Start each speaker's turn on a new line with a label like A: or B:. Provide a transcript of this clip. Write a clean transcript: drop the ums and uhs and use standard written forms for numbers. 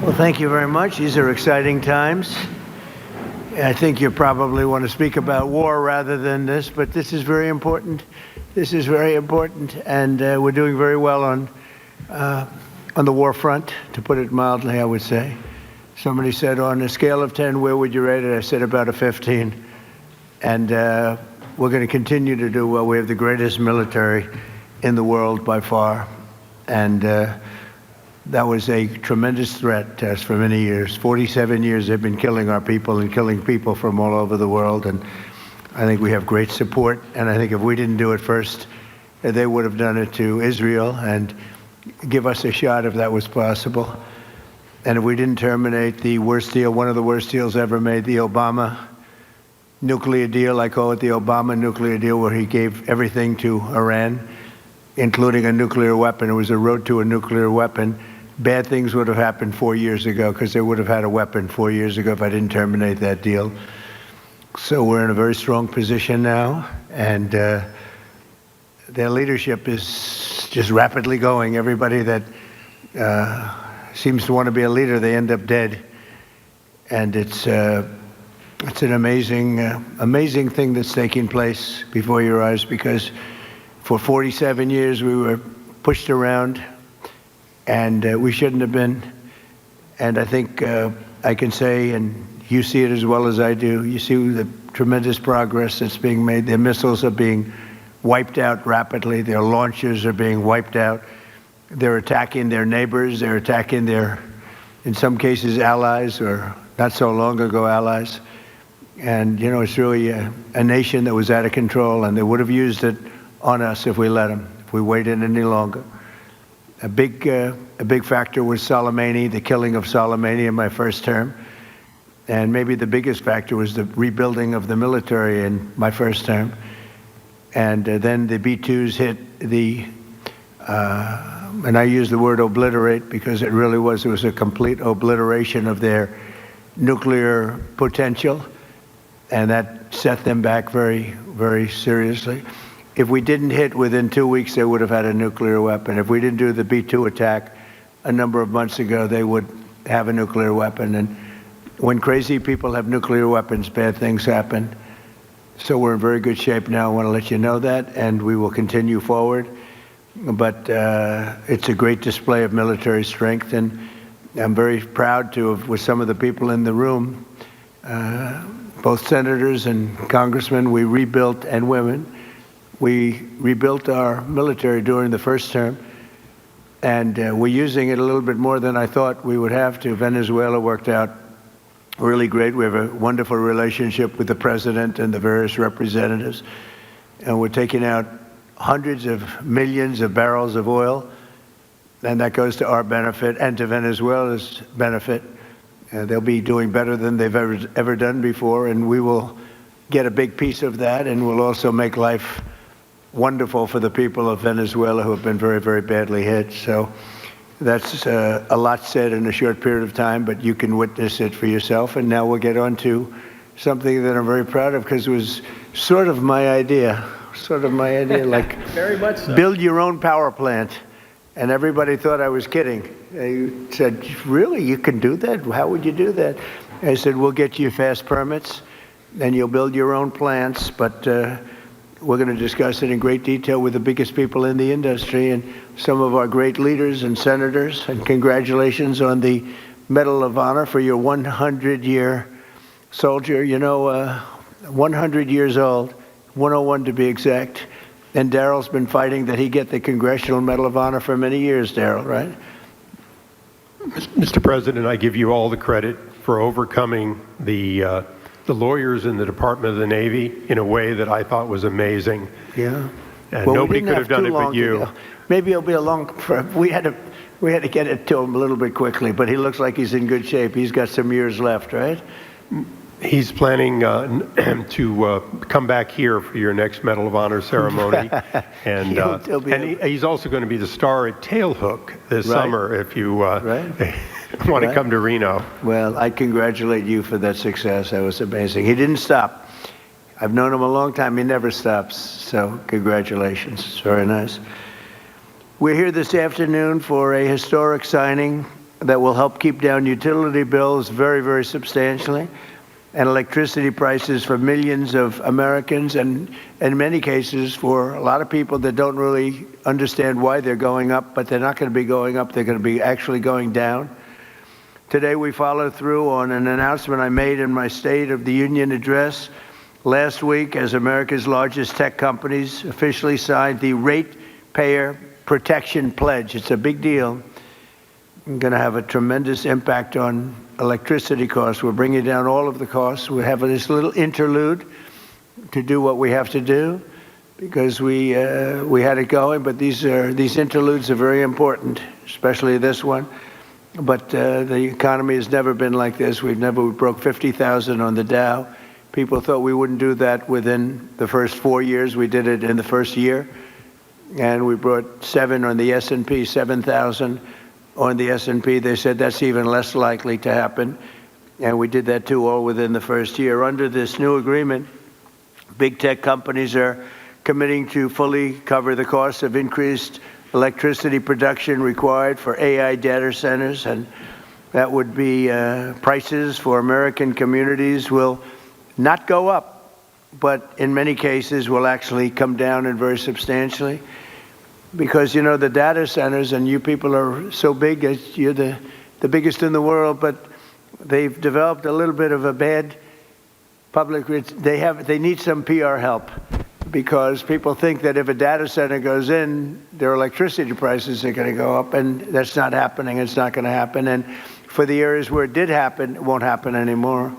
A: Well, thank you very much. These are exciting times. I think you probably want to speak about war rather than this, but this is very important. This is very important, and we're doing very well on the war front, to put it mildly, I would say. Somebody said, on a scale of 10, where would you rate it? I said about a 15. And we're going to continue to do well. We have the greatest military in the world by far. And that was a tremendous threat to us for many years. 47 years they've been killing our people and killing people from all over the world. And I think we have great support. And I think if we didn't do it first, they would have done it to Israel and give us a shot if that was possible. And if we didn't terminate the worst deal, one of the worst deals ever made, the Obama nuclear deal, I call it the Obama nuclear deal, where he gave everything to Iran, including a nuclear weapon. It was a road to a nuclear weapon. Bad things would have happened 4 years ago, because they would have had a weapon 4 years ago if I didn't terminate that deal. So we're in a very strong position now, and their leadership is just rapidly going. Everybody that seems to want to be a leader, they end up dead. And it's an amazing thing that's taking place before your eyes, because for 47 years we were pushed around, and we shouldn't have been. And I think I can say, and you see it as well as I do, you see the tremendous progress that's being made. Their missiles are being wiped out rapidly. Their launchers are being wiped out. They're attacking their neighbors. They're attacking their, in some cases, allies, or not so long ago allies. And, you know, it's really a nation that was out of control, and they would have used it on us if we let them, if we waited any longer. A big factor was Soleimani, the killing of Soleimani in my first term. And maybe the biggest factor was the rebuilding of the military in my first term. And then the B-2s hit the, and I use the word obliterate because it really was a complete obliteration of their nuclear potential. And that set them back very, very seriously. If we didn't hit within 2 weeks, they would have had a nuclear weapon. If we didn't do the B-2 attack a number of months ago, they would have a nuclear weapon. And when crazy people have nuclear weapons, bad things happen. So we're in very good shape now. I want to let you know that, and we will continue forward. But it's a great display of military strength, and I'm very proud to have, with some of the people in the room, both senators and congressmen, we rebuilt, and women, we rebuilt our military during the first term, and we're using it a little bit more than I thought we would have to. Venezuela worked out really great. We have a wonderful relationship with the president and the various representatives, and we're taking out hundreds of millions of barrels of oil, and that goes to our benefit and to Venezuela's benefit. They'll be doing better than they've ever done before, and we will get a big piece of that, and we'll also make life wonderful for the people of Venezuela who have been very, very badly hit. So that's a lot said in a short period of time, but you can witness it for yourself. And now we'll get on to something that I'm very proud of, because it was sort of my idea, like
B: very much so.
A: Build your own power plant. And everybody thought I was kidding. They said, really, you can do that? How would you do that? I said, we'll get you fast permits, and you'll build your own plants, but we're going to discuss it in great detail with the biggest people in the industry and some of our great leaders and senators. And congratulations on the Medal of Honor for your 100-year soldier. You know, 100 years old, 101 to be exact. And Daryl's been fighting that he get the Congressional Medal of Honor for many years, Daryl, right?
C: Mr. President, I give you all the credit for overcoming the lawyers in the Department of the Navy in a way that I thought was amazing.
A: Yeah.
C: And well, nobody could have done it but you.
A: Maybe it'll be a long. We had to get it to him a little bit quickly, but he looks like he's in good shape. He's got some years left, right?
C: He's planning to come back here for your next Medal of Honor ceremony, and he's also going to be the star at Tailhook this summer if you want to come to Reno.
A: Well, I congratulate you for that success. That was amazing. He didn't stop. I've known him a long time. He never stops. So congratulations. It's very nice. We're here this afternoon for a historic signing that will help keep down utility bills very, very substantially, and electricity prices for millions of Americans, and in many cases for a lot of people that don't really understand why they're going up, but they're not going to be going up, they're going to be actually going down. Today we follow through on an announcement I made in my State of the Union address last week, as America's largest tech companies officially signed the Ratepayer Protection Pledge. It's a big deal. It's going to have a tremendous impact on electricity costs. We're bringing down all of the costs. We have this little interlude to do what we have to do, because we had it going, but these interludes are very important, especially this one. But the economy has never been like this. We broke 50,000 on the Dow. People thought we wouldn't do that within the first 4 years. We did it in the first year. And we brought 7 on the S&P, 7,000 on the S&P. They said that's even less likely to happen. And we did that too, all within the first year. Under this new agreement, big tech companies are committing to fully cover the cost of increased electricity production required for AI data centers. And that would be prices for American communities will not go up, but in many cases will actually come down, and very substantially. Because, you know, the data centers, and you people are so big, you're the biggest in the world, but they've developed a little bit of a bad public, they need some PR help, because people think that if a data center goes in, their electricity prices are going to go up, and that's not happening. It's not going to happen. And for the areas where it did happen, it won't happen anymore.